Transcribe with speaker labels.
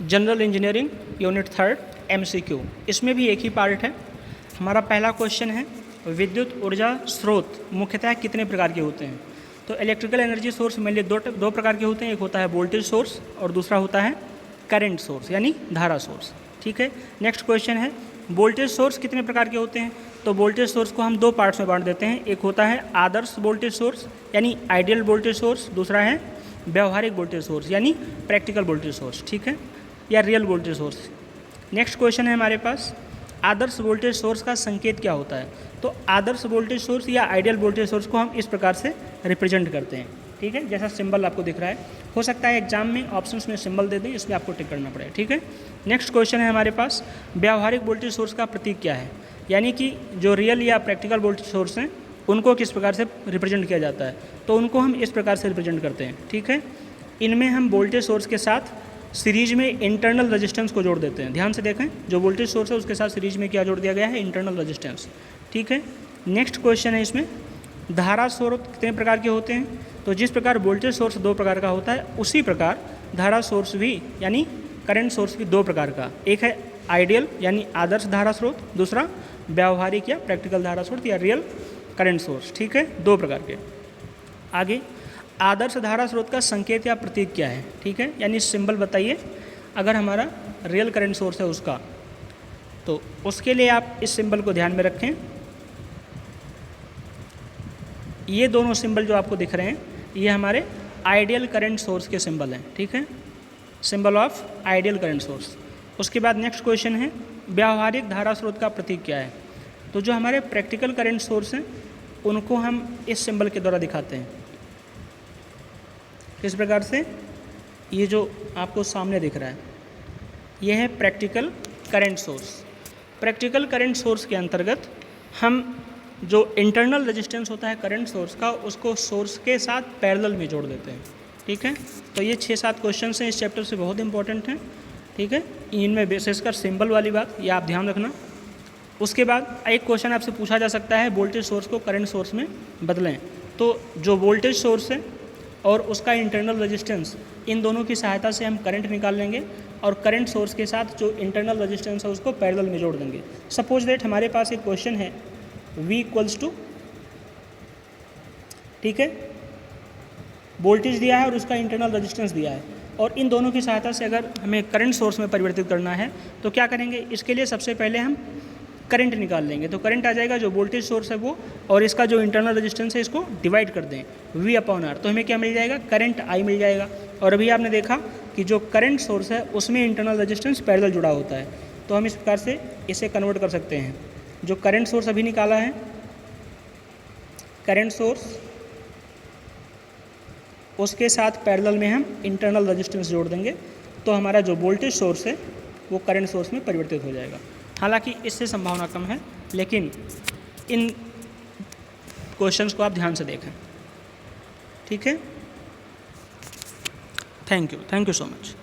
Speaker 1: General engineering unit 3 MCQ। इसमें भी एक ही पार्ट है। हमारा पहला क्वेश्चन है विद्युत ऊर्जा स्रोत मुख्यतः कितने प्रकार के होते हैं। तो इलेक्ट्रिकल एनर्जी सोर्स मेनली दो प्रकार के होते हैं। एक होता है वोल्टेज सोर्स और दूसरा होता है करंट सोर्स यानी धारा सोर्स। ठीक है। नेक्स्ट क्वेश्चन है वोल्टेज सोर्स कितने प्रकार के होते हैं। तो वोल्टेज सोर्स को हम दो पार्ट्स में बांट देते हैं। एक होता है आदर्श वोल्टेज सोर्स यानी आइडियल वोल्टेज सोर्स, दूसरा है व्यवहारिक वोल्टेज सोर्स यानी प्रैक्टिकल वोल्टेज सोर्स। ठीक है, या real voltage source. Next question है हमारे पास आदर्श वोल्टेज सोर्स का संकेत क्या होता है। तो आदर्श वोल्टेज सोर्स या आइडियल वोल्टेज सोर्स को हम इस प्रकार से रिप्रेजेंट करते हैं। ठीक है, जैसा सिंबल आपको दिख रहा है। हो सकता है एग्जाम में ऑप्शंस में सिंबल दे दें, इसमें आपको टिक करना पड़ेगा। ठीक है। नेक्स्ट क्वेश्चन है हमारे पास व्यावहारिक वोल्टेज सोर्स का प्रतीक क्या है, यानी कि जो रियल या प्रैक्टिकल वोल्टेज सोर्स हैं उनको किस प्रकार से रिप्रेजेंट किया जाता है। तो उनको हम इस प्रकार से रिप्रेजेंट करते हैं। ठीक है, इनमें हम वोल्टेज सोर्स के साथ सीरीज में इंटरनल रेजिस्टेंस को जोड़ देते हैं। ध्यान से देखें, जो वोल्टेज सोर्स है उसके साथ सीरीज में क्या जोड़ दिया गया है, इंटरनल रेजिस्टेंस। ठीक है। नेक्स्ट क्वेश्चन है इसमें धारा स्रोत कितने प्रकार के होते हैं। तो जिस प्रकार वोल्टेज सोर्स दो प्रकार का होता है उसी प्रकार धारा सोर्स भी यानी करंट सोर्स भी दो प्रकार का। एक है आइडियल यानी आदर्श धारा स्रोत, दूसरा व्यावहारिक या प्रैक्टिकल धारा स्रोत या रियल करंट सोर्स। ठीक है, दो प्रकार के। आगे आदर्श धारा स्रोत का संकेत या प्रतीक क्या है। ठीक है, यानी सिंबल बताइए अगर हमारा रियल करंट सोर्स है उसका। तो उसके लिए आप इस सिंबल को ध्यान में रखें। ये दोनों सिंबल जो आपको दिख रहे हैं ये हमारे आइडियल करंट सोर्स के सिंबल हैं। ठीक है, symbol of ideal current source. उसके बाद नेक्स्ट क्वेश्चन है व्यावहारिक धारा स्रोत का प्रतीक क्या है। तो जो हमारे प्रैक्टिकल करंट सोर्स हैं उनको हम इस सिंबल के द्वारा दिखाते हैं। किस प्रकार से, ये जो आपको सामने दिख रहा है ये है practical current source. Practical current source के अंतर्गत हम जो इंटरनल रेजिस्टेंस होता है करंट सोर्स का उसको सोर्स के साथ पैरेलल में जोड़ देते हैं। ठीक है, तो ये 6-7 क्वेश्चन हैं इस चैप्टर से, बहुत इंपॉर्टेंट हैं। ठीक है, इनमें विशेषकर सिंबल वाली बात ये आप ध्यान रखना। उसके बाद एक क्वेश्चन आपसे पूछा जा सकता है वोल्टेज सोर्स को करंट सोर्स में बदलें। तो जो वोल्टेज सोर्स है और उसका इंटरनल रेजिस्टेंस, इन दोनों की सहायता से हम करंट निकाल लेंगे और करंट सोर्स के साथ जो इंटरनल रेजिस्टेंस है उसको पैरेलल में जोड़ देंगे। सपोज दैट हमारे पास एक क्वेश्चन है V इक्वल्स टू, ठीक है, वोल्टेज दिया है और उसका इंटरनल रेजिस्टेंस दिया है, और इन दोनों की सहायता से अगर हमें करंट सोर्स में परिवर्तित करना है तो क्या करेंगे, इसके लिए सबसे पहले हम करंट निकाल लेंगे। तो करंट आ जाएगा जो वोल्टेज सोर्स है वो, और इसका जो इंटरनल रेजिस्टेंस है इसको डिवाइड कर दें V/R, तो हमें क्या मिल जाएगा, करंट I मिल जाएगा। और अभी आपने देखा कि जो करंट सोर्स है उसमें इंटरनल रेजिस्टेंस पैरेलल जुड़ा होता है, तो हम इस प्रकार से इसे कन्वर्ट कर सकते हैं। जो करंट सोर्स अभी निकाला है, करंट सोर्स, उसके साथ पैरेलल में हम इंटरनल रेजिस्टेंस जोड़ देंगे, तो हमारा जो वोल्टेज सोर्स है वो करंट सोर्स में परिवर्तित हो जाएगा। हालांकि इससे संभावना कम है, लेकिन इन क्वेश्चंस को आप ध्यान से देखें। ठीक है, थैंक यू सो मच।